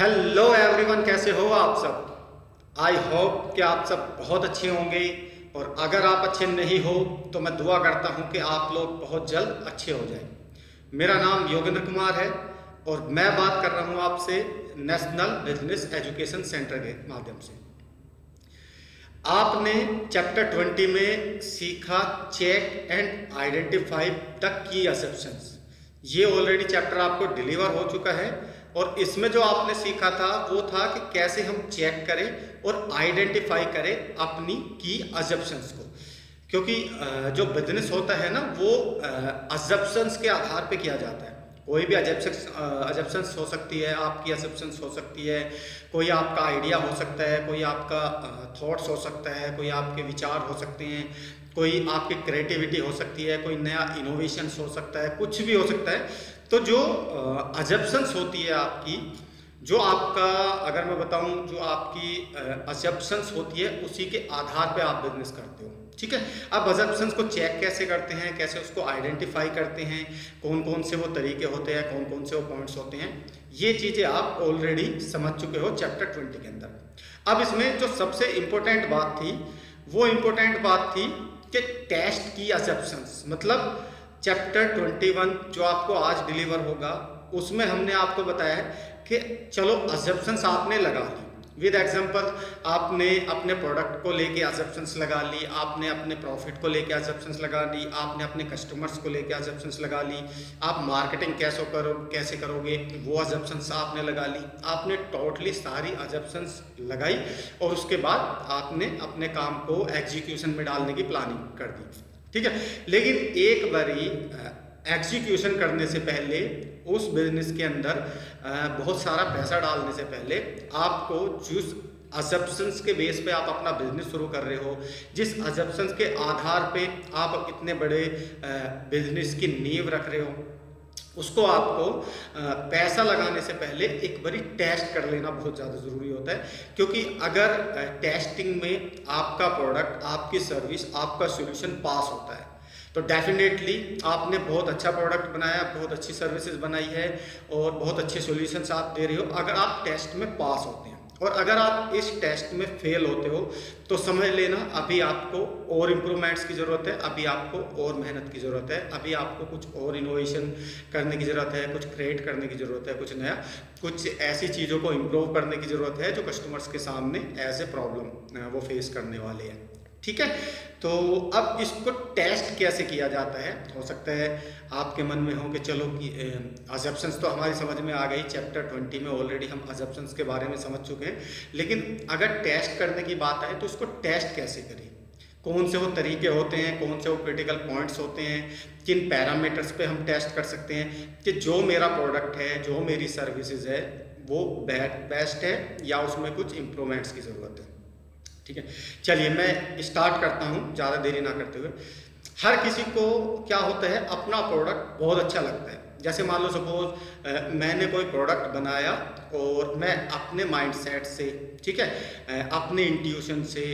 Hello everyone, कैसे हो आप सब। आई होप कि आप सब बहुत अच्छे होंगे और अगर आप अच्छे नहीं हो तो मैं दुआ करता हूं कि आप लोग बहुत जल्द अच्छे हो जाएं। मेरा नाम योगेंद्र कुमार है और मैं बात कर रहा हूं आपसे नेशनल बिजनेस एजुकेशन सेंटर के माध्यम से। आपने चैप्टर 20 में सीखा check and identify the key assumptions. ये ऑलरेडी चैप्टर आपको डिलीवर हो चुका है और इसमें जो आपने सीखा था वो था कि कैसे हम चेक करें और आइडेंटिफाई करें अपनी की असम्पशंस को, क्योंकि जो बिजनेस होता है ना वो असम्पशंस के आधार पे किया जाता है। कोई भी असम्पशंस हो सकती है, आपकी असम्पशंस हो सकती है, कोई आपका आइडिया हो सकता है, कोई आपका थॉट्स हो सकता है, कोई आपके विचार हो सकते हैं, कोई आपकी क्रिएटिविटी हो सकती है, कोई नया इनोवेशंस हो सकता है, कुछ भी हो सकता है। तो जो असम्पशंस होती है आपकी, जो आपका अगर मैं बताऊं जो आपकी असम्पशंस होती है उसी के आधार पे आप बिजनेस करते हो। ठीक है, अब असम्पशंस को चेक कैसे करते हैं, कैसे उसको आइडेंटिफाई करते हैं, कौन कौन से वो तरीके होते हैं, कौन कौन से वो पॉइंट्स होते हैं, ये चीज़ें आप ऑलरेडी समझ चुके हो चैप्टर 20 के अंदर। अब इसमें जो सबसे इम्पोर्टेंट बात थी वो इम्पोर्टेंट बात थी कि टेस्ट की असम्पशंस, मतलब चैप्टर 21 जो आपको आज डिलीवर होगा उसमें हमने आपको बताया है कि चलो असम्पशंस आपने लगा ली विद एग्जांपल। आपने अपने प्रोडक्ट को लेके असम्पशंस लगा ली, आपने अपने प्रॉफिट को लेके असम्पशंस लगा ली, आपने अपने कस्टमर्स को लेके असम्पशंस लगा ली, आप मार्केटिंग कैसे करोगे वो असम्पशंस आपने लगा ली। आपने टोटली सारी असम्पशंस लगाई और उसके बाद आपने अपने काम को एग्जीक्यूशन में डालने की प्लानिंग कर दी। ठीक है, लेकिन एक बारी एग्जीक्यूशन करने से पहले उस बिजनेस के अंदर बहुत सारा पैसा डालने से पहले आपको जिस असम्पशंस के बेस पे आप अपना बिजनेस शुरू कर रहे हो, जिस असम्पशंस के आधार पे आप इतने बड़े बिजनेस की नींव रख रहे हो, उसको आपको पैसा लगाने से पहले एक बारी टेस्ट कर लेना बहुत ज़्यादा ज़रूरी होता है। क्योंकि अगर टेस्टिंग में आपका प्रोडक्ट, आपकी सर्विस, आपका सॉल्यूशन पास होता है तो डेफिनेटली आपने बहुत अच्छा प्रोडक्ट बनाया, बहुत अच्छी सर्विसेज बनाई है और बहुत अच्छे सॉल्यूशंस आप दे रहे हो अगर आप टेस्ट में पास होते हैं। और अगर आप इस टेस्ट में फेल होते हो तो समझ लेना अभी आपको और इम्प्रूवमेंट्स की ज़रूरत है, अभी आपको और मेहनत की ज़रूरत है, अभी आपको कुछ और इनोवेशन करने की ज़रूरत है, कुछ क्रिएट करने की ज़रूरत है, कुछ नया, कुछ ऐसी चीज़ों को इम्प्रूव करने की ज़रूरत है जो कस्टमर्स के सामने एज ए प्रॉब्लम वो फेस करने वाले हैं। ठीक है, तो अब इसको टेस्ट कैसे किया जाता है। हो सकता है आपके मन में हो कि चलो कि असम्पशंस तो हमारी समझ में आ गई, चैप्टर 20 में ऑलरेडी हम असम्पशंस के बारे में समझ चुके हैं, लेकिन अगर टेस्ट करने की बात आए तो उसको टेस्ट कैसे करें, कौन से वो तरीके होते हैं, कौन से वो क्रिटिकल पॉइंट्स होते हैं, किन पैरामीटर्स पे हम टेस्ट कर सकते हैं कि जो मेरा प्रोडक्ट है, जो मेरी सर्विसेज है वो बेस्ट है या उसमें कुछ इम्प्रूवमेंट्स की ज़रूरत है। ठीक है, चलिए मैं स्टार्ट करता हूँ ज़्यादा देरी ना करते हुए। हर किसी को क्या होता है, अपना प्रोडक्ट बहुत अच्छा लगता है। जैसे मान लो सपोज मैंने कोई प्रोडक्ट बनाया और मैं अपने माइंडसेट से, ठीक है, अपने इंट्यूशन से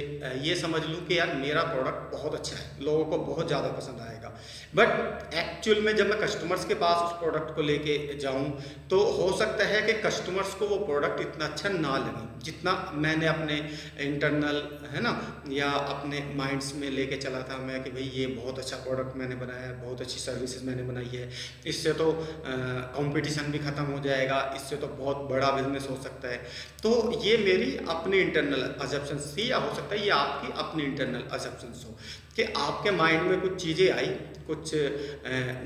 ये समझ लूँ कि यार मेरा प्रोडक्ट बहुत अच्छा है, लोगों को बहुत ज़्यादा पसंद आएगा। बट एक्चुअल में जब मैं कस्टमर्स के पास उस प्रोडक्ट को लेके जाऊँ तो हो सकता है कि कस्टमर्स को वो प्रोडक्ट इतना अच्छा ना लगे जितना मैंने अपने इंटरनल, है ना, या अपने माइंड्स में लेके चला था मैं कि भाई ये बहुत अच्छा प्रोडक्ट मैंने बनाया है, बहुत अच्छी सर्विसेज मैंने बनाई है, इससे तो कंपटीशन भी ख़त्म हो जाएगा, इससे तो बहुत बड़ा बिजनेस हो सकता है। तो ये मेरी अपनी इंटरनल असम्पशंस थी, या हो सकता है ये आपकी अपनी इंटरनल असम्पशंस हो कि आपके माइंड में कुछ चीज़ें आई, कुछ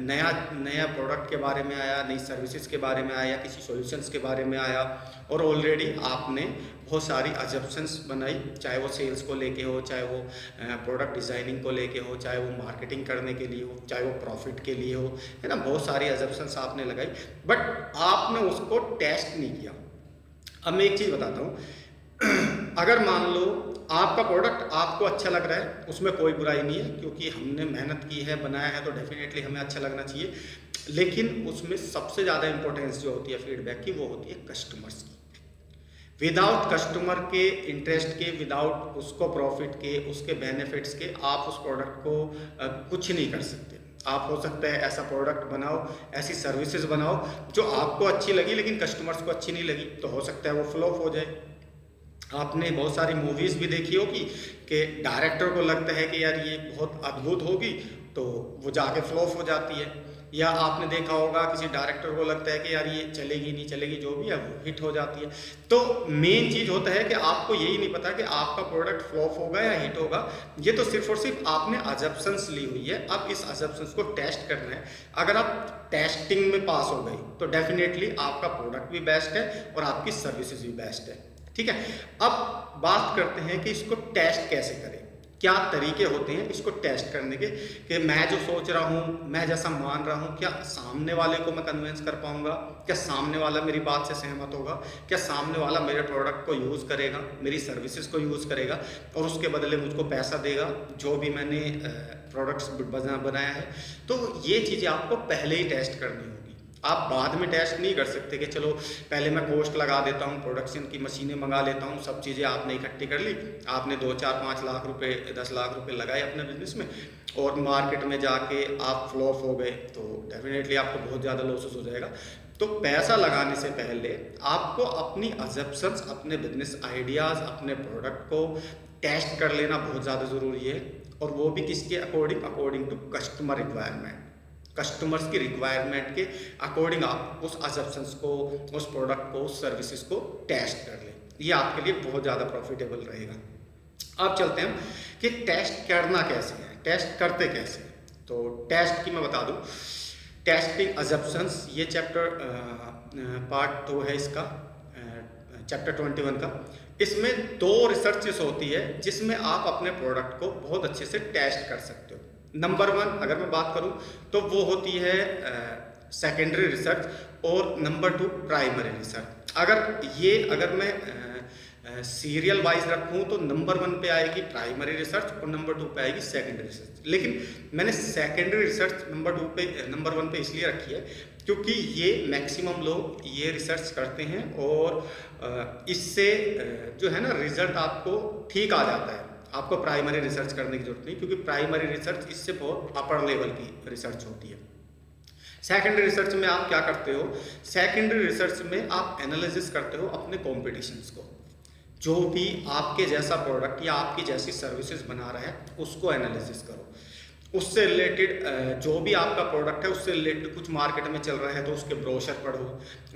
नया प्रोडक्ट के बारे में आया, नई सर्विसेज के बारे में आया, किसी सॉल्यूशंस के बारे में आया और ऑलरेडी आपने बहुत सारी असम्पशंस बनाई, चाहे वो सेल्स को लेके हो, चाहे वो प्रोडक्ट डिज़ाइनिंग को लेके हो, चाहे वो मार्केटिंग करने के लिए हो, चाहे वो प्रॉफिट के लिए हो, है ना, बहुत सारी असम्पशंस आपने लगाई बट आपने उसको टेस्ट नहीं किया। अब मैं एक चीज़ बताता हूँ, अगर मान लो आपका प्रोडक्ट आपको अच्छा लग रहा है, उसमें कोई बुराई नहीं है क्योंकि हमने मेहनत की है, बनाया है तो डेफिनेटली हमें अच्छा लगना चाहिए, लेकिन उसमें सबसे ज़्यादा इंपॉर्टेंस जो होती है फीडबैक की वो होती है कस्टमर्स की। विदाउट कस्टमर के इंटरेस्ट के, विदाउट उसको प्रॉफिट के, उसके बेनिफिट्स के आप उस प्रोडक्ट को कुछ नहीं कर सकते। आप हो सकता है ऐसा प्रोडक्ट बनाओ, ऐसी सर्विसेज बनाओ जो आपको अच्छी लगी लेकिन कस्टमर्स को अच्छी नहीं लगी, तो हो सकता है वो फ्लॉप हो जाए। आपने बहुत सारी मूवीज़ भी देखी होगी कि डायरेक्टर को लगता है कि यार ये बहुत अद्भुत होगी, तो वो जाके फ्लॉप हो जाती है। या आपने देखा होगा किसी डायरेक्टर को लगता है कि यार ये चलेगी नहीं चलेगी, जो भी है वो हिट हो जाती है। तो मेन चीज़ होता है कि आपको यही नहीं पता कि आपका प्रोडक्ट फ्लॉप होगा या हिट होगा। ये तो सिर्फ और सिर्फ आपने अजम्पशंस ली हुई है, अब इस अजम्पशंस को टेस्ट करना है। अगर आप टेस्टिंग में पास हो गई तो डेफिनेटली आपका प्रोडक्ट भी बेस्ट है और आपकी सर्विसेज भी बेस्ट है। ठीक है, अब बात करते हैं कि इसको टेस्ट कैसे करें, क्या तरीके होते हैं इसको टेस्ट करने के, कि मैं जो सोच रहा हूँ, मैं जैसा मान रहा हूँ, क्या सामने वाले को मैं कन्विंस कर पाऊंगा, क्या सामने वाला मेरी बात से सहमत होगा, क्या सामने वाला मेरे प्रोडक्ट को यूज़ करेगा, मेरी सर्विसेज को यूज़ करेगा और उसके बदले मुझको पैसा देगा जो भी मैंने प्रोडक्ट्स बनाया है। तो ये चीज़ें आपको पहले ही टेस्ट करनी होगी। आप बाद में टेस्ट नहीं कर सकते कि चलो पहले मैं कॉस्ट लगा देता हूँ, प्रोडक्शन की मशीनें मंगा लेता हूँ, सब चीज़ें आपने इकट्ठी कर ली, आपने 2, 4, 5 लाख रुपए 10 लाख रुपए लगाए अपने बिजनेस में और मार्केट में जाके आप फ्लॉप हो गए, तो डेफिनेटली आपको बहुत ज़्यादा लॉसेस हो जाएगा। तो पैसा लगाने से पहले आपको अपनी अजम्पशंस, अपने बिजनेस आइडियाज़, अपने प्रोडक्ट को टेस्ट कर लेना बहुत ज़्यादा ज़रूरी है। और वो भी किसके according to customer requirement, customers की रिक्वायरमेंट के अकॉर्डिंग आप उस अजम्पशंस को, उस प्रोडक्ट को, उस सर्विसेज को टेस्ट कर लें। ये आपके लिए बहुत ज़्यादा प्रॉफिटेबल रहेगा। अब चलते हैं कि टेस्ट करना कैसे है, टेस्ट करते कैसे। तो टेस्ट की मैं बता दूं, टेस्टिंग अजम्पशंस, ये चैप्टर पार्ट 2 है इसका, चैप्टर 21 का। इसमें 2 रिसर्चेस होती है जिसमें आप अपने प्रोडक्ट को बहुत अच्छे से टेस्ट कर सकते हो। नंबर 1 अगर मैं बात करूं तो वो होती है सेकेंडरी रिसर्च और नंबर 2 प्राइमरी रिसर्च। अगर मैं सीरियल वाइज रखूं तो नंबर 1 पे आएगी प्राइमरी रिसर्च और नंबर 2 पे आएगी सेकेंडरी रिसर्च। लेकिन मैंने सेकेंडरी रिसर्च नंबर 1 पे इसलिए रखी है क्योंकि ये मैक्सिमम लोग ये रिसर्च करते हैं और इससे जो है ना रिजल्ट आपको ठीक आ जाता है। आपको प्राइमरी रिसर्च करने की जरूरत नहीं, क्योंकि प्राइमरी रिसर्च इससे बहुत अपर लेवल की रिसर्च होती है। सेकेंडरी रिसर्च में आप क्या करते हो, सेकेंडरी रिसर्च में आप एनालिसिस करते हो अपने कॉम्पिटिशन्स को, जो भी आपके जैसा प्रोडक्ट या आपकी जैसी सर्विसेज बना रहा है उसको एनालिसिस करो। उससे रिलेटेड जो भी आपका प्रोडक्ट है उससे रिलेटेड कुछ मार्केट में चल रहा है तो उसके ब्रोशर पढ़ो,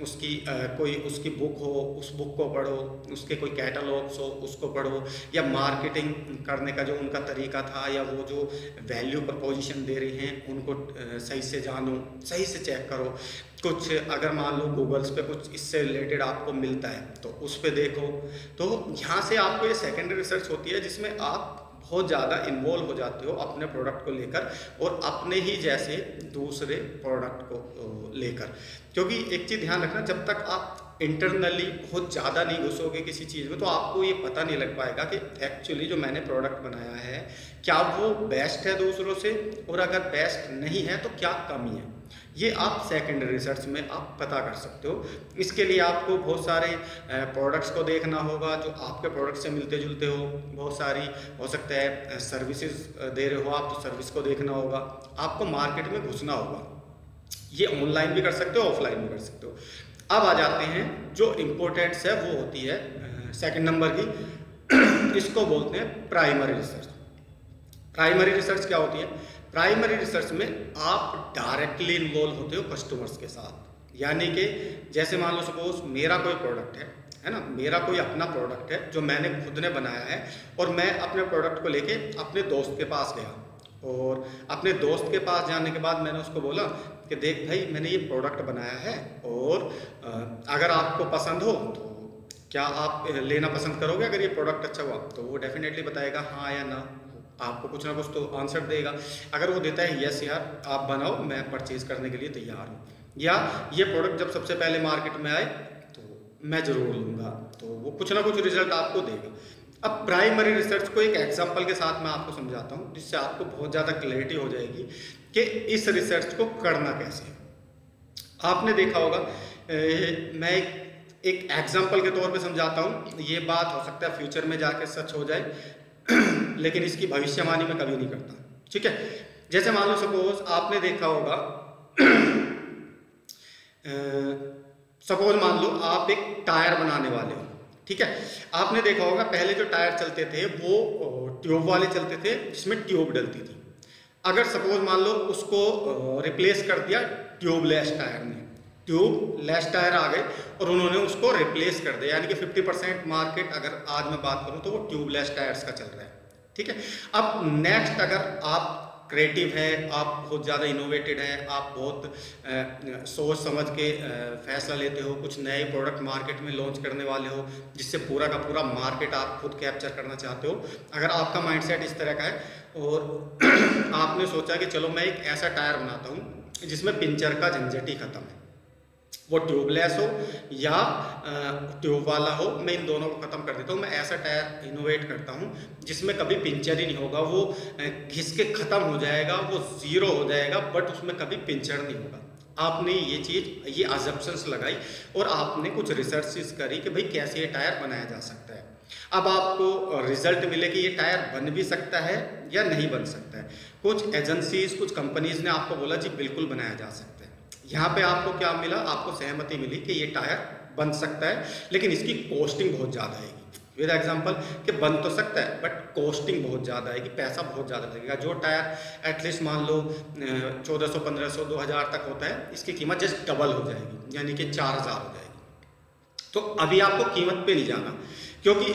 उसकी बुक हो उस बुक को पढ़ो, उसके कोई कैटलॉग्स हो उसको पढ़ो, या मार्केटिंग करने का जो उनका तरीका था या वो जो वैल्यू प्रपोजिशन दे रही हैं उनको सही से जानो, सही से चेक करो। कुछ अगर मान लो गूगल्स पे कुछ इससे रिलेटेड आपको मिलता है तो उस पे देखो। तो यहाँ से आपको ये सेकेंडरी रिसर्च होती है जिसमें आप बहुत ज़्यादा इन्वॉल्व हो जाते हो अपने प्रोडक्ट को लेकर और अपने ही जैसे दूसरे प्रोडक्ट को लेकर। क्योंकि एक चीज़ ध्यान रखना, जब तक आप इंटरनली बहुत ज़्यादा नहीं घुसोगे किसी चीज़ में तो आपको ये पता नहीं लग पाएगा कि एक्चुअली जो मैंने प्रोडक्ट बनाया है क्या वो बेस्ट है दूसरों से, और अगर बेस्ट नहीं है तो क्या कमी है। ये आप सेकेंडरी रिसर्च में आप पता कर सकते हो। इसके लिए आपको बहुत सारे प्रोडक्ट्स को देखना होगा जो आपके प्रोडक्ट से मिलते जुलते हो। बहुत सारी हो सकता है सर्विसेज दे रहे हो आप तो सर्विस को देखना होगा। आपको मार्केट में घुसना होगा। ये ऑनलाइन भी कर सकते हो, ऑफलाइन भी कर सकते हो। अब आ जाते हैं जो इम्पोर्टेंट्स है वो होती है सेकेंड नंबर की, इसको बोलते हैं प्राइमरी रिसर्च। प्राइमरी रिसर्च क्या होती है? प्राइमरी रिसर्च में आप डायरेक्टली इन्वॉल्व होते हो कस्टमर्स के साथ। यानी कि जैसे मान लो सपोज मेरा कोई प्रोडक्ट है ना, मेरा कोई अपना प्रोडक्ट है जो मैंने खुद ने बनाया है और मैं अपने प्रोडक्ट को लेके अपने दोस्त के पास गया और अपने दोस्त के पास जाने के बाद मैंने उसको बोला कि देख भाई मैंने ये प्रोडक्ट बनाया है और अगर आपको पसंद हो तो क्या आप लेना पसंद करोगे? अगर ये प्रोडक्ट अच्छा हुआ तो वो डेफिनेटली बताएगा हाँ या ना, आपको कुछ ना कुछ तो आंसर देगा। अगर वो देता है यस यार आप बनाओ मैं परचेज करने के लिए तैयार हूँ, या ये प्रोडक्ट जब सबसे पहले मार्केट में आए तो मैं ज़रूर लूँगा, तो वो कुछ ना कुछ रिजल्ट आपको देगा। अब प्राइमरी रिसर्च को एक एग्जांपल के साथ मैं आपको समझाता हूँ जिससे आपको बहुत ज़्यादा क्लैरिटी हो जाएगी कि इस रिसर्च को करना कैसे है। आपने देखा होगा मैं एक एग्जाम्पल के तौर पे समझाता हूँ। ये बात हो सकता है फ्यूचर में जाके सच हो जाए लेकिन इसकी भविष्यवाणी मैं कभी नहीं करता, ठीक है। जैसे मान लो सपोज आपने देखा होगा, सपोज मान लो आप एक टायर बनाने वाले हो, ठीक है। आपने देखा होगा पहले जो टायर चलते थे वो ट्यूब वाले चलते थे जिसमें ट्यूब डलती थी। अगर सपोज मान लो उसको रिप्लेस कर दिया ट्यूबलेस टायर ने, ट्यूबलेस टायर आ गए और उन्होंने उसको रिप्लेस कर दिया, यानी कि 50% मार्केट अगर आज मैं बात करूं तो वो ट्यूबलेस टायर्स का चल रहा है, ठीक है। अब नेक्स्ट अगर आप क्रिएटिव है, आप बहुत ज़्यादा इनोवेटेड हैं, आप बहुत सोच समझ के फैसला लेते हो, कुछ नए प्रोडक्ट मार्केट में लॉन्च करने वाले हो जिससे पूरा का पूरा मार्केट आप खुद कैप्चर करना चाहते हो, अगर आपका माइंडसेट इस तरह का है और आपने सोचा कि चलो मैं एक ऐसा टायर बनाता हूँ जिसमें पिंचर का झंझट ही खत्म है, वो ट्यूबलेस हो या ट्यूब वाला हो, मैं इन दोनों को ख़त्म कर देता हूँ। मैं ऐसा टायर इनोवेट करता हूँ जिसमें कभी पिंचर ही नहीं होगा, वो घिस के ख़त्म हो जाएगा, वो ज़ीरो हो जाएगा, बट उसमें कभी पिंचर नहीं होगा। आपने ये चीज़, ये अजम्पशंस लगाई और आपने कुछ रिसर्चेस करी कि भाई कैसे ये टायर बनाया जा सकता है। अब आपको रिजल्ट मिले कि ये टायर बन भी सकता है या नहीं बन सकता है। कुछ एजेंसीज, कुछ कंपनीज ने आपको बोला जी बिल्कुल बनाया जा सकता है। यहाँ पे आपको क्या मिला, आपको सहमति मिली कि ये टायर बन सकता है, लेकिन इसकी कॉस्टिंग बहुत ज़्यादा आएगी। विद एग्जांपल कि बन तो सकता है बट कॉस्टिंग बहुत ज़्यादा आएगी, पैसा बहुत ज़्यादा लगेगा। जो टायर एटलीस्ट मान लो 1400, 1500, 2000 तक होता है, इसकी कीमत जस्ट डबल हो जाएगी, यानी कि 4000 हो जाएगी। तो अभी आपको कीमत पे नहीं जाना, क्योंकि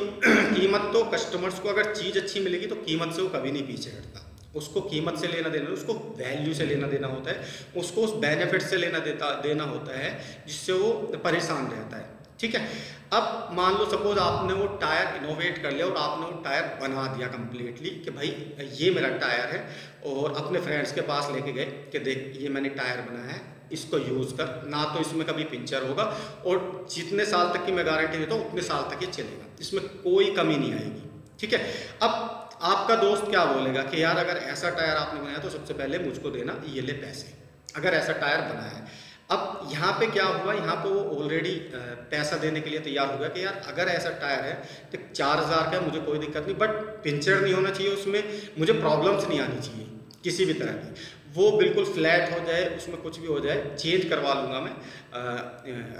कीमत तो कस्टमर्स को अगर चीज़ अच्छी मिलेगी तो कीमत से वो कभी नहीं पीछे हटता। उसको कीमत से लेना देना, उसको वैल्यू से लेना देना होता है, उसको उस बेनिफिट से लेना देना होता है जिससे वो परेशान रहता है, ठीक है। अब मान लो सपोज आपने वो टायर इनोवेट कर लिया और आपने वो टायर बना दिया कंप्लीटली कि भाई ये मेरा टायर है, और अपने फ्रेंड्स के पास लेके गए कि देख ये मैंने टायर बनाया है, इसको यूज़ कर, ना तो इसमें कभी पिंचर होगा और जितने साल तक की मैं गारंटी देता हूँ उतने साल तक ये चलेगा, इसमें कोई कमी नहीं आएगी, ठीक है। अब आपका दोस्त क्या बोलेगा कि यार अगर ऐसा टायर आपने बनाया तो सबसे पहले मुझको देना, ये ले पैसे, अगर ऐसा टायर बनाया है। अब यहाँ पे क्या हुआ, यहाँ पे वो ऑलरेडी पैसा देने के लिए तैयार हो गया कि यार अगर ऐसा टायर है तो 4000 का, मुझे कोई दिक्कत नहीं, बट पिंचर नहीं होना चाहिए उसमें, मुझे प्रॉब्लम्स नहीं आनी चाहिए किसी भी तरह की, वो बिल्कुल फ्लैट हो जाए, उसमें कुछ भी हो जाए चेंज करवा लूँगा मैं,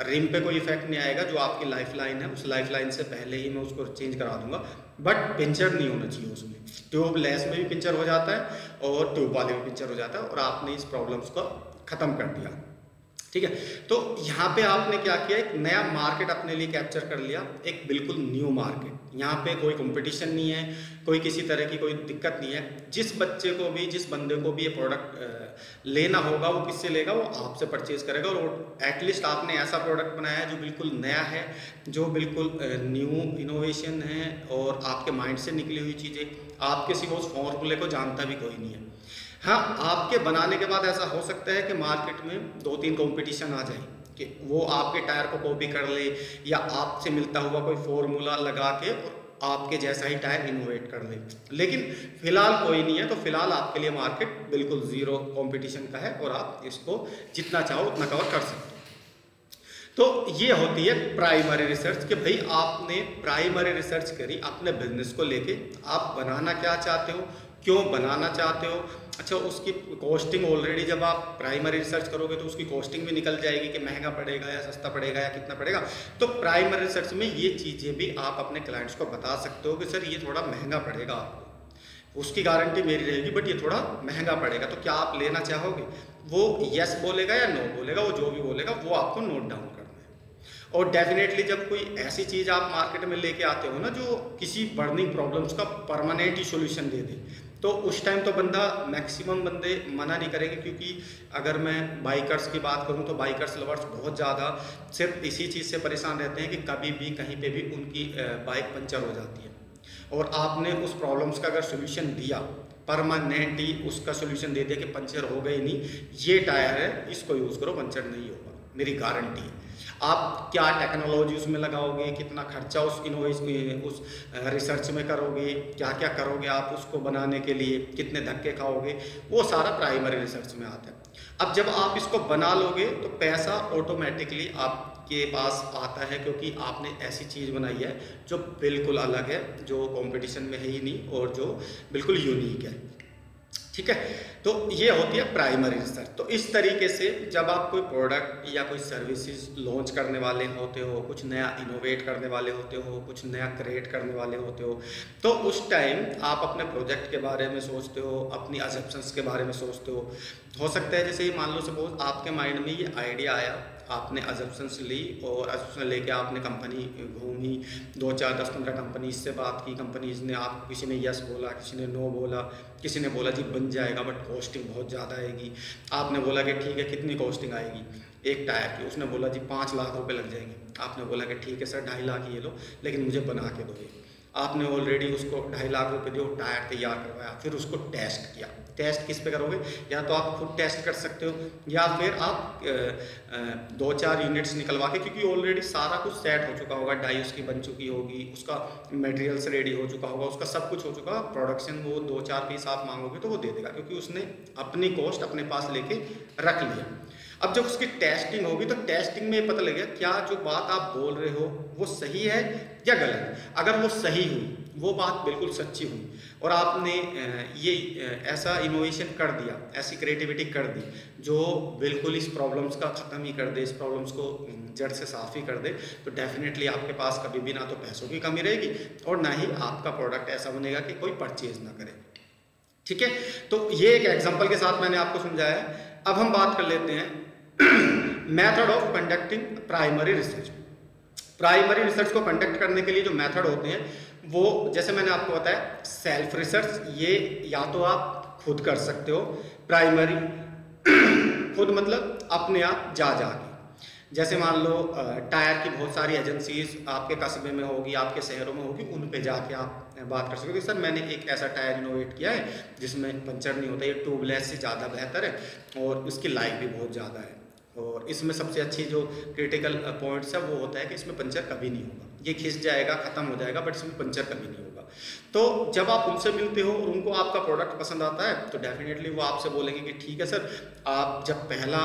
रिम पे कोई इफेक्ट नहीं आएगा, जो आपकी लाइफ लाइन है उस लाइफ लाइन से पहले ही मैं उसको चेंज करा दूंगा, बट पिंचर नहीं होना चाहिए उसमें। ट्यूबलेस में भी पिंचर हो जाता है और ट्यूब वाले में पिंचर हो जाता है, और आपने इस प्रॉब्लम्स को ख़त्म कर दिया, ठीक है। तो यहाँ पे आपने क्या किया, एक नया मार्केट अपने लिए कैप्चर कर लिया, एक बिल्कुल न्यू मार्केट। यहाँ पे कोई कंपटीशन नहीं है, कोई किसी तरह की कोई दिक्कत नहीं है। जिस बच्चे को भी, जिस बंदे को भी ये प्रोडक्ट लेना होगा वो किससे लेगा, वो आपसे परचेज करेगा, और एटलीस्ट आपने ऐसा प्रोडक्ट बनाया है जो बिल्कुल नया है, जो बिल्कुल न्यू इनोवेशन है, और आपके माइंड से निकली हुई चीज़ें, आपके सिवा उस फॉर्मूले को जानता भी कोई नहीं है। हाँ, आपके बनाने के बाद ऐसा हो सकता है कि मार्केट में 2-3 कंपटीशन आ जाए कि वो आपके टायर को कॉपी कर ले, या आपसे मिलता हुआ कोई फॉर्मूला लगा के और आपके जैसा ही टायर इनोवेट कर ले, लेकिन फिलहाल कोई नहीं है। तो फिलहाल आपके लिए मार्केट बिल्कुल ज़ीरो कंपटीशन का है, और आप इसको जितना चाहो उतना कवर कर सकते हो। तो ये होती है प्राइमरी रिसर्च कि भाई आपने प्राइमरी रिसर्च करी अपने बिजनेस को लेके, आप बनाना क्या चाहते हो, क्यों बनाना चाहते हो। अच्छा, उसकी कॉस्टिंग ऑलरेडी जब आप प्राइमरी रिसर्च करोगे तो उसकी कॉस्टिंग भी निकल जाएगी कि महंगा पड़ेगा या सस्ता पड़ेगा या कितना पड़ेगा। तो प्राइमरी रिसर्च में ये चीज़ें भी आप अपने क्लाइंट्स को बता सकते हो कि सर ये थोड़ा महंगा पड़ेगा आपको, उसकी गारंटी मेरी रहेगी बट ये थोड़ा महंगा पड़ेगा, तो क्या आप लेना चाहोगे। वो यस बोलेगा या नो बोलेगा, वो जो भी बोलेगा वो आपको नोट डाउन करना है। और डेफिनेटली जब कोई ऐसी चीज़ आप मार्केट में लेके आते हो ना जो किसी बर्निंग प्रॉब्लम्स का परमानेंट ही सोल्यूशन दे दे, तो उस टाइम तो बंदा, मैक्सिमम बंदे मना नहीं करेंगे, क्योंकि अगर मैं बाइकर्स की बात करूं तो बाइकर्स लवर्स बहुत ज़्यादा सिर्फ इसी चीज़ से परेशान रहते हैं कि कभी भी कहीं पे भी उनकी बाइक पंचर हो जाती है, और आपने उस प्रॉब्लम्स का अगर सोल्यूशन दिया, परमानेंट ही उसका सोल्यूशन दे दिया कि पंचर हो गई नहीं, ये टायर है इसको यूज़ करो, पंचर नहीं होगा, मेरी गारंटी है। आप क्या टेक्नोलॉजी उसमें लगाओगे, कितना खर्चा उस इनोवेशन, उस रिसर्च में करोगे, क्या क्या करोगे आप उसको बनाने के लिए, कितने धक्के खाओगे, वो सारा प्राइमरी रिसर्च में आता है। अब जब आप इसको बना लोगे तो पैसा ऑटोमेटिकली आपके पास आता है, क्योंकि आपने ऐसी चीज़ बनाई है जो बिल्कुल अलग है, जो कंपटीशन में है ही नहीं, और जो बिल्कुल यूनिक है। ठीक है। तो ये होती है प्राइमरी रिसर्च। तो इस तरीके से जब आप कोई प्रोडक्ट या कोई सर्विसेज लॉन्च करने वाले होते हो, कुछ नया इनोवेट करने वाले होते हो, कुछ नया क्रिएट करने वाले होते हो, तो उस टाइम आप अपने प्रोजेक्ट के बारे में सोचते हो, अपनी अजम्पशंस के बारे में सोचते हो सकता है जैसे मान लो सपोज आपके माइंड में ये आइडिया आया, आपने अजम्पशंस ली और अजम्पशन लेके आपने कंपनी घूमी, 2 4 10 15 कंपनीज से बात की, कंपनीज ने आपको, किसी ने यस बोला, किसी ने नो बोला, किसी ने बोला जी बन जाएगा बट कॉस्टिंग बहुत ज़्यादा आएगी। आपने बोला कि ठीक है कितनी कॉस्टिंग आएगी एक टायर की, उसने बोला जी 5 लाख रुपए लग जाएंगे। आपने बोला कि ठीक है सर 2.5 लाख ये लो लेकिन मुझे बना के दो। आपने ऑलरेडी उसको 2.5 लाख रुपए दिए, टायर तैयार करवाया, फिर उसको टेस्ट किया। टेस्ट किस पे करोगे? या तो आप खुद टेस्ट कर सकते हो या फिर आप 2 4 यूनिट्स निकलवा के, क्योंकि ऑलरेडी सारा कुछ सेट हो चुका होगा, डाई उसकी बन चुकी होगी, उसका मटेरियल्स रेडी हो चुका होगा, उसका सब कुछ हो चुका होगा। प्रोडक्शन वो 2 4 पीस आप मांगोगे तो वो दे देगा, क्योंकि उसने अपनी कॉस्ट अपने पास लेके रख लिया। अब जब उसकी टेस्टिंग होगी तो टेस्टिंग में पता लगेगा क्या जो बात आप बोल रहे हो वो सही है या गलत। अगर वो सही हुई, वो बात बिल्कुल सच्ची हुई और आपने ये ऐसा इनोवेशन कर दिया, ऐसी क्रिएटिविटी कर दी जो बिल्कुल इस प्रॉब्लम्स का ख़त्म ही कर दे, इस प्रॉब्लम्स को जड़ से साफ ही कर दे, तो डेफिनेटली आपके पास कभी भी ना तो पैसों की कमी रहेगी और ना ही आपका प्रोडक्ट ऐसा बनेगा कि कोई परचेज ना करे। ठीक है, तो ये एक एग्जाम्पल के साथ मैंने आपको समझाया है। अब हम बात कर लेते हैं method of conducting primary research. Primary research को कंडक्ट करने के लिए जो मेथड होते हैं वो, जैसे मैंने आपको बताया, सेल्फ रिसर्च, ये या तो आप खुद कर सकते हो। प्राइमरी खुद मतलब अपने आप जा के, जैसे मान लो टायर की बहुत सारी एजेंसीज आपके कस्बे में होगी, आपके शहरों में होगी, उन पे जाके आप बात कर सकते हो कि सर मैंने एक ऐसा टायर इनोवेट किया है जिसमें पंचर नहीं होता, ये ट्यूबलेस से ज़्यादा बेहतर है और इसकी लाइफ भी बहुत ज़्यादा है और इसमें सबसे अच्छी जो क्रिटिकल पॉइंट्स है वो होता है कि इसमें पंचर कभी नहीं होगा, ये खिंच जाएगा, ख़त्म हो जाएगा, बट इसमें पंचर कभी नहीं होगा। तो जब आप उनसे मिलते हो और उनको आपका प्रोडक्ट पसंद आता है तो डेफिनेटली वो आपसे बोलेंगे कि ठीक है सर, आप जब पहला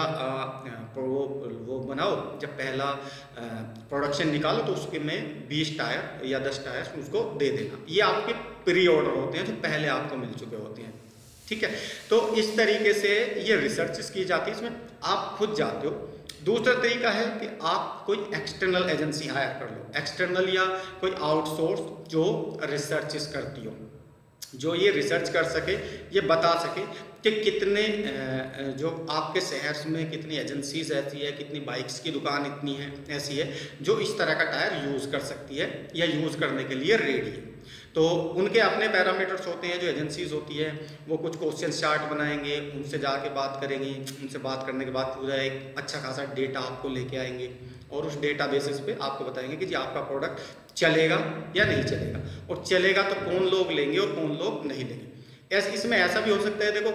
वो बनाओ, जब पहला प्रोडक्शन निकालो तो उसके में 20 टायर या 10 टायर उसको दे देना। ये आपके प्री ऑर्डर होते हैं जो पहले आपको मिल चुके होते हैं। ठीक है, तो इस तरीके से ये रिसर्च की जाती है, इसमें आप खुद जाते हो। दूसरा तरीका है कि आप कोई एक्सटर्नल एजेंसी हायर कर लो, एक्सटर्नल या कोई आउटसोर्स जो रिसर्चेस करती हो, जो ये रिसर्च कर सके, ये बता सके कि कितने जो आपके शहर में कितनी एजेंसीज ऐसी है, कितनी बाइक्स की दुकान इतनी है ऐसी है जो इस तरह का टायर यूज़ कर सकती है या यूज़ करने के लिए रेडी है। तो उनके अपने पैरामीटर्स होते हैं, जो एजेंसीज होती है वो कुछ क्वेश्चन चार्ट बनाएंगे, उनसे जाके बात करेंगी, उनसे बात करने के बाद पूरा एक अच्छा खासा डेटा आपको लेके आएंगे और उस डेटा बेसिस पे आपको बताएंगे कि जी आपका प्रोडक्ट चलेगा या नहीं चलेगा, और चलेगा तो कौन लोग लेंगे और कौन लोग नहीं लेंगे। इसमें ऐसा भी हो सकता है, देखो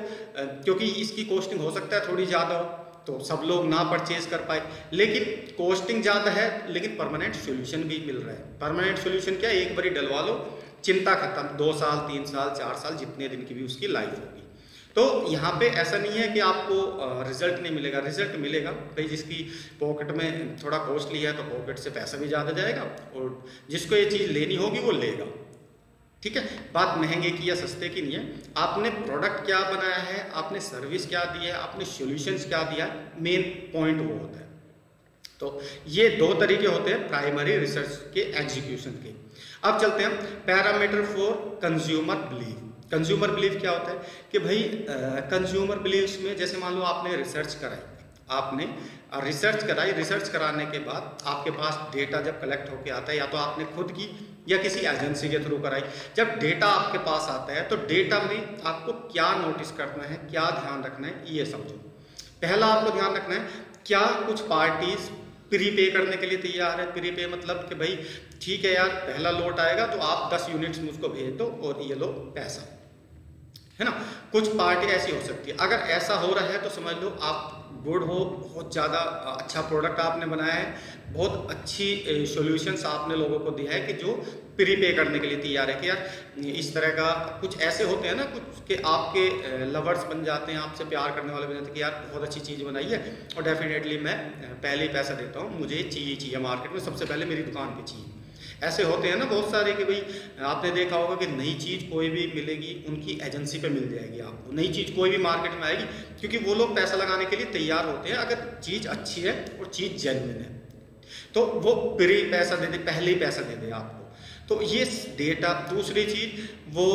क्योंकि इसकी कॉस्टिंग हो सकता है थोड़ी ज़्यादा हो तो सब लोग ना परचेज कर पाए, लेकिन कॉस्टिंग ज़्यादा है लेकिन परमानेंट सोल्यूशन भी मिल रहा है। परमानेंट सोल्यूशन क्या है? एक बारी डलवा लो, चिंता खत्म, 2 साल 3 साल 4 साल जितने दिन की भी उसकी लाइफ होगी। तो यहाँ पे ऐसा नहीं है कि आपको रिजल्ट नहीं मिलेगा, रिजल्ट मिलेगा भाई। जिसकी पॉकेट में थोड़ा कॉस्टली है तो पॉकेट से पैसा भी ज़्यादा जाएगा और जिसको ये चीज़ लेनी होगी वो लेगा। ठीक है, बात महंगे की या सस्ते की नहीं है, आपने प्रोडक्ट क्या बनाया है, आपने सर्विस क्या दी है, आपने सॉल्यूशंस क्या दिया है, मेन पॉइंट वो होता है। तो ये 2 तरीके होते हैं प्राइमरी रिसर्च के एग्जीक्यूशन के। अब चलते हैं parameter for consumer belief. Consumer belief क्या होता है कि भाई कंज्यूमर बिलीव्स में जैसे मान लो आपने रिसर्च कराई, आपने रिसर्च कराई, रिसर्च कराने के बाद आपके पास डेटा जब कलेक्ट होके आता है, या तो आपने खुद की या किसी एजेंसी के थ्रू कराई, जब डेटा आपके पास आता है तो डेटा में आपको क्या नोटिस करना है, क्या ध्यान रखना है, ये समझो। पहला आपको ध्यान रखना है क्या कुछ पार्टीज प्री पे करने के लिए तैयार है। प्री पे मतलब कि भाई ठीक है यार, पहला लोट आएगा तो आप 10 यूनिट्स मुझको भेज दो और ये लो पैसा, है ना। कुछ पार्टी ऐसी हो सकती है, अगर ऐसा हो रहा है तो समझ लो आप गुड हो, बहुत ज़्यादा अच्छा प्रोडक्ट आपने बनाया है, बहुत अच्छी सॉल्यूशंस आपने लोगों को दिया है कि जो प्री पे करने के लिए तैयार है कि यार इस तरह का कुछ ऐसे होते हैं ना, कुछ के आपके लवर्स बन जाते हैं, आपसे प्यार करने वाले बन जाते हैं कि यार बहुत अच्छी चीज़ बनाई है और डेफिनेटली मैं पहले ही पैसा देता हूँ, मुझे चाहिए मार्केट में सबसे पहले मेरी दुकान पे चाहिए। ऐसे होते हैं ना बहुत सारे कि भाई आपने देखा होगा कि नई चीज़ कोई भी मिलेगी उनकी एजेंसी पे मिल जाएगी आपको, नई चीज़ कोई भी मार्केट में आएगी, क्योंकि वो लोग पैसा लगाने के लिए तैयार होते हैं अगर चीज़ अच्छी है और चीज़ जेन्युइन है, तो वो फ्री पैसा दे दे, पहले ही पैसा दे दे आपको। तो ये डेटा। दूसरी चीज़ वो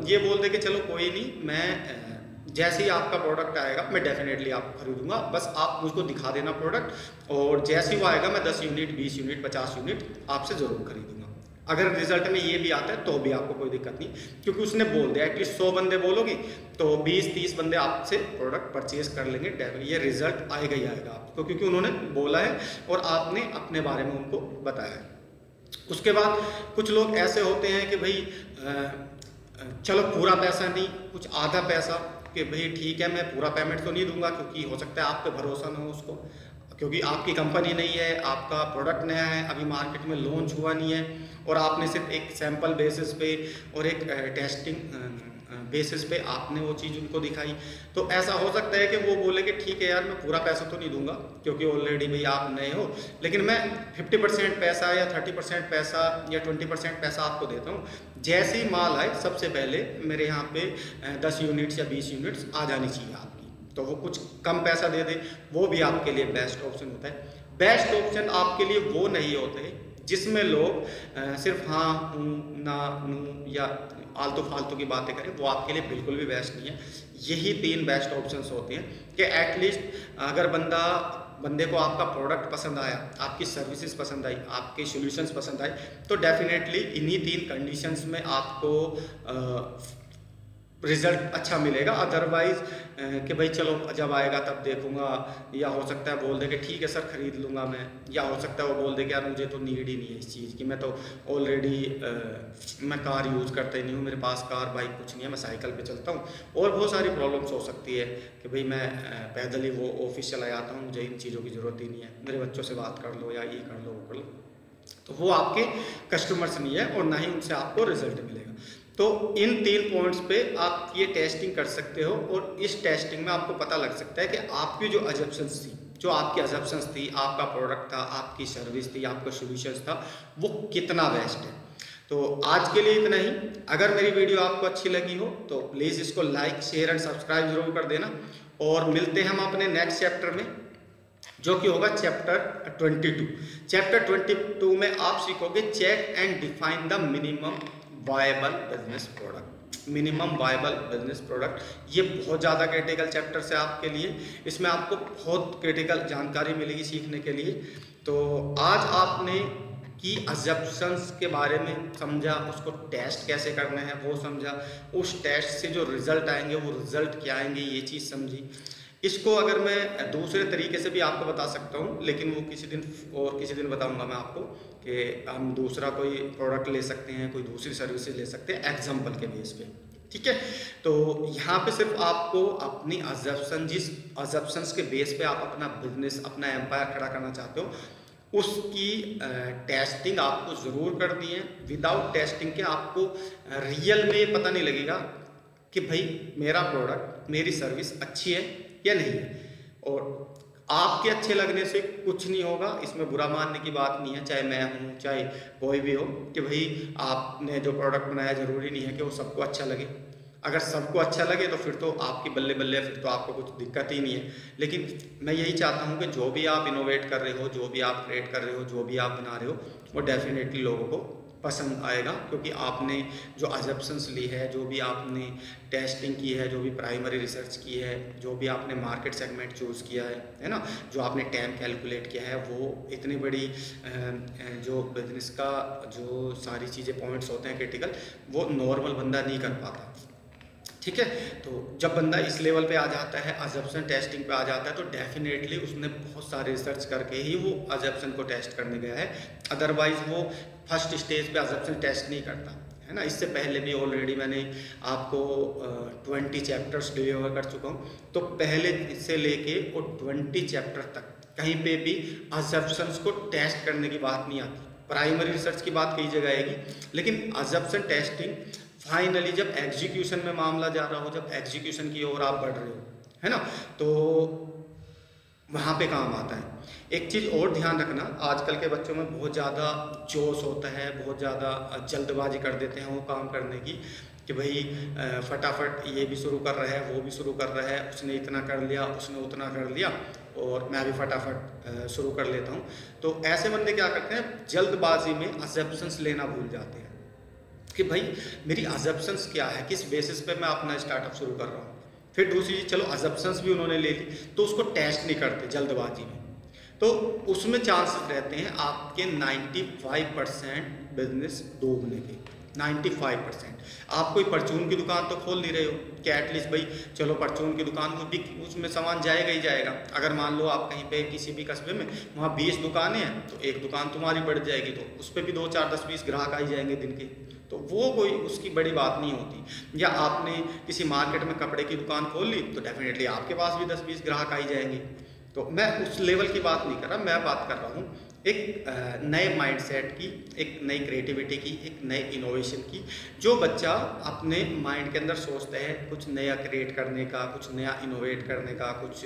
ये बोल दे कि चलो कोई नहीं, मैं जैसे ही आपका प्रोडक्ट आएगा मैं डेफिनेटली आपको खरीदूंगा, बस आप मुझको दिखा देना प्रोडक्ट, और जैसे ही वो आएगा मैं 10 यूनिट 20 यूनिट 50 यूनिट आपसे ज़रूर खरीदूंगा। अगर रिजल्ट में ये भी आता है तो भी आपको कोई दिक्कत नहीं, क्योंकि उसने बोल दिया एटलीस्ट 100 बंदे बोलोगे तो 20-30 बंदे आपसे प्रोडक्ट परचेज कर लेंगे, ये रिजल्ट आएगा ही आएगा आपको, क्योंकि उन्होंने बोला है और आपने अपने बारे में उनको बताया है। उसके बाद कुछ लोग ऐसे होते हैं कि भाई चलो पूरा पैसा नहीं, कुछ आधा पैसा, कि भाई ठीक है मैं पूरा पेमेंट तो नहीं दूंगा, क्योंकि हो सकता है आप पे भरोसा ना हो उसको, क्योंकि आपकी कंपनी नहीं है, आपका प्रोडक्ट नया है, अभी मार्केट में लॉन्च हुआ नहीं है, और आपने सिर्फ एक सैंपल बेसिस पे और एक टेस्टिंग बेसिस पे आपने वो चीज़ उनको दिखाई। तो ऐसा हो सकता है कि वो बोले कि ठीक है यार मैं पूरा पैसा तो नहीं दूंगा, क्योंकि ऑलरेडी भाई आप नए हो, लेकिन मैं 50% पैसा या 30% पैसा या 20% पैसा आपको देता हूँ, जैसे ही माल आए सबसे पहले मेरे यहाँ पे 10 यूनिट्स या 20 यूनिट्स आ जानी चाहिए आपकी, तो वो कुछ कम पैसा दे दे, वो भी आपके लिए बेस्ट ऑप्शन होता है। बेस्ट ऑप्शन आपके लिए वो नहीं होते जिसमें लोग सिर्फ हाँ हूँ ना नू या आलतू फालतू की बातें करें, वो आपके लिए बिल्कुल भी बेस्ट नहीं है। यही 3 बेस्ट ऑप्शंस होते हैं कि एटलीस्ट अगर बंदे को आपका प्रोडक्ट पसंद आया, आपकी सर्विसेज पसंद आई, आपके सॉल्यूशंस पसंद आए, तो डेफिनेटली इन्हीं 3 कंडीशंस में आपको रिजल्ट अच्छा मिलेगा। अदरवाइज कि भाई चलो जब आएगा तब देखूंगा, या हो सकता है बोल दे कि ठीक है सर खरीद लूँगा मैं, या हो सकता है वो बोल दे कि यार मुझे तो नीड ही नहीं है इस चीज़ की, मैं तो ऑलरेडी मैं कार यूज़ करता ही नहीं हूँ, मेरे पास कार बाइक कुछ नहीं है, मैं साइकिल पे चलता हूँ, और बहुत सारी प्रॉब्लम्स हो सकती है कि भाई मैं पैदल ही वो ऑफिस चला जाता हूँ, मुझे इन चीज़ों की ज़रूरत ही नहीं है, मेरे बच्चों से बात कर लो या ये कर लो वो कर लो, तो वो आपके कस्टमर्स नहीं है और ना ही उनसे आपको रिजल्ट मिलेगा। तो इन 3 पॉइंट्स पे आप ये टेस्टिंग कर सकते हो, और इस टेस्टिंग में आपको पता लग सकता है कि आपकी जो अजम्पशंस थी, जो आपकी अजम्पशंस थी, आपका प्रोडक्ट था, आपकी सर्विस थी, आपका सॉल्यूशंस था, वो कितना बेस्ट है। तो आज के लिए इतना ही। अगर मेरी वीडियो आपको अच्छी लगी हो तो प्लीज़ इसको लाइक शेयर एंड सब्सक्राइब जरूर कर देना, और मिलते हैं हम अपने नेक्स्ट चैप्टर में, जो कि होगा चैप्टर 22। चैप्टर 22 में आप सीखोगे check and define the minimum viable business product. Minimum viable business product, ये बहुत ज़्यादा क्रिटिकल चैप्टर है आपके लिए, इसमें आपको बहुत क्रिटिकल जानकारी मिलेगी सीखने के लिए। तो आज आपने की अजम्पशंस के बारे में समझा, उसको टेस्ट कैसे करना है वो समझा, उस टेस्ट से जो रिजल्ट आएंगे वो रिजल्ट क्या आएंगे ये चीज़ समझी। इसको अगर मैं दूसरे तरीके से भी आपको बता सकता हूँ, लेकिन वो किसी दिन बताऊँगा मैं आपको कि हम दूसरा कोई प्रोडक्ट ले सकते हैं, कोई दूसरी सर्विसेज ले सकते हैं एग्जाम्पल के बेस पे, ठीक है। तो यहाँ पे सिर्फ आपको अपनी जिस अजम्पशंस के बेस पे आप अपना बिजनेस, अपना एम्पायर खड़ा करना चाहते हो, उसकी टेस्टिंग आपको ज़रूर करनी है। विदाउट टेस्टिंग के आपको रियल में पता नहीं लगेगा कि भाई मेरा प्रोडक्ट, मेरी सर्विस अच्छी है या नहीं है। और आपके अच्छे लगने से कुछ नहीं होगा, इसमें बुरा मानने की बात नहीं है, चाहे मैं हूँ चाहे कोई भी हो, कि भाई आपने जो प्रोडक्ट बनाया ज़रूरी नहीं है कि वो सबको अच्छा लगे। अगर सबको अच्छा लगे तो फिर तो आपकी बल्ले बल्ले, फिर तो आपको कुछ दिक्कत ही नहीं है। लेकिन मैं यही चाहता हूँ कि जो भी आप इनोवेट कर रहे हो, जो भी आप क्रिएट कर रहे हो, जो भी आप बना रहे हो, वो डेफिनेटली लोगों को पसंद आएगा, क्योंकि आपने जो अजम्पशंस ली है, जो भी आपने टेस्टिंग की है, जो भी प्राइमरी रिसर्च की है, जो भी आपने मार्केट सेगमेंट चूज़ किया है ना, जो आपने टाइम कैलकुलेट किया है, वो इतनी बड़ी जो बिजनेस का जो सारी चीज़ें पॉइंट्स होते हैं क्रिटिकल, वो नॉर्मल बंदा नहीं कर पाता, ठीक है। तो जब बंदा इस लेवल पे आ जाता है, अजम्पशन टेस्टिंग पे आ जाता है, तो डेफिनेटली उसने बहुत सारे रिसर्च करके ही वो अजम्पशन को टेस्ट करने गया है, अदरवाइज वो फर्स्ट स्टेज पे अजम्पशन टेस्ट नहीं करता है ना। इससे पहले भी ऑलरेडी मैंने आपको 20 चैप्टर्स डिलीवर कर चुका हूँ, तो पहले से लेके वो 20 चैप्टर तक कहीं पे भी अजम्पशंस को टेस्ट करने की बात नहीं आती। प्राइमरी रिसर्च की बात कई जगह आएगी, लेकिन अजम्पशन टेस्टिंग फाइनली जब एग्जीक्यूशन में मामला जा रहा हो, जब एग्जीक्यूशन की ओर आप बढ़ रहे हो, है ना, तो वहाँ पे काम आता है। एक चीज़ और ध्यान रखना, आजकल के बच्चों में बहुत ज़्यादा जोश होता है, बहुत ज़्यादा जल्दबाजी कर देते हैं वो काम करने की, कि भाई फटाफट ये भी शुरू कर रहा है, वो भी शुरू कर रहा है, उसने इतना कर लिया, उसने उतना कर लिया, और मैं भी फटाफट शुरू कर लेता हूँ। तो ऐसे बंदे क्या करते हैं, जल्दबाजी में अजम्पशंस लेना भूल जाते हैं कि भाई मेरी अजम्पशंस क्या है, किस बेसिस पे मैं अपना स्टार्टअप शुरू कर रहा हूँ। फिर दूसरी चीज़, चलो अजम्पशंस भी उन्होंने ले ली, तो उसको टेस्ट नहीं करते जल्दबाजी में, तो उसमें चांसेस रहते हैं आपके 95% बिजनेस डूबने के। 95%। आप कोई परचून की दुकान तो खोल नहीं रहे हो कि एटलीस्ट भाई चलो परचून की दुकान में भी उसमें सामान जाएगा ही जाएगा। अगर मान लो आप कहीं पे किसी भी कस्बे में वहाँ 20 दुकानें हैं, तो एक दुकान तुम्हारी बढ़ जाएगी, तो उस पर भी 2, 4, 10, 20 ग्राहक आ ही जाएंगे दिन के, तो वो कोई उसकी बड़ी बात नहीं होती। या आपने किसी मार्केट में कपड़े की दुकान खोल ली, तो डेफिनेटली आपके पास भी 10-20 ग्राहक आ ही जाएंगे। तो मैं उस लेवल की बात नहीं कर रहा, मैं बात कर रहा हूँ एक नए माइंडसेट की, एक नई क्रिएटिविटी की, एक नए इनोवेशन की। जो बच्चा अपने माइंड के अंदर सोचता है कुछ नया क्रिएट करने का, कुछ नया इनोवेट करने का, कुछ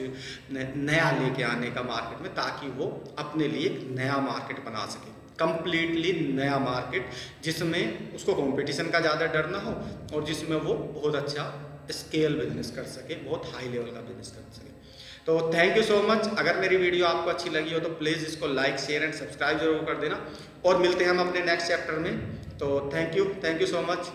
नया लेके आने का मार्केट में, ताकि वो अपने लिए एक नया मार्केट बना सके, कंप्लीटली नया मार्केट, जिसमें उसको कंपटीशन का ज़्यादा डर ना हो और जिसमें वो बहुत अच्छा स्केल बिजनेस कर सके, बहुत हाई लेवल का बिजनेस कर सके। तो थैंक यू सो मच। अगर मेरी वीडियो आपको अच्छी लगी हो तो प्लीज़ इसको लाइक, शेयर एंड सब्सक्राइब जरूर कर देना, और मिलते हैं हम अपने नेक्स्ट चैप्टर में। तो थैंक यू सो मच।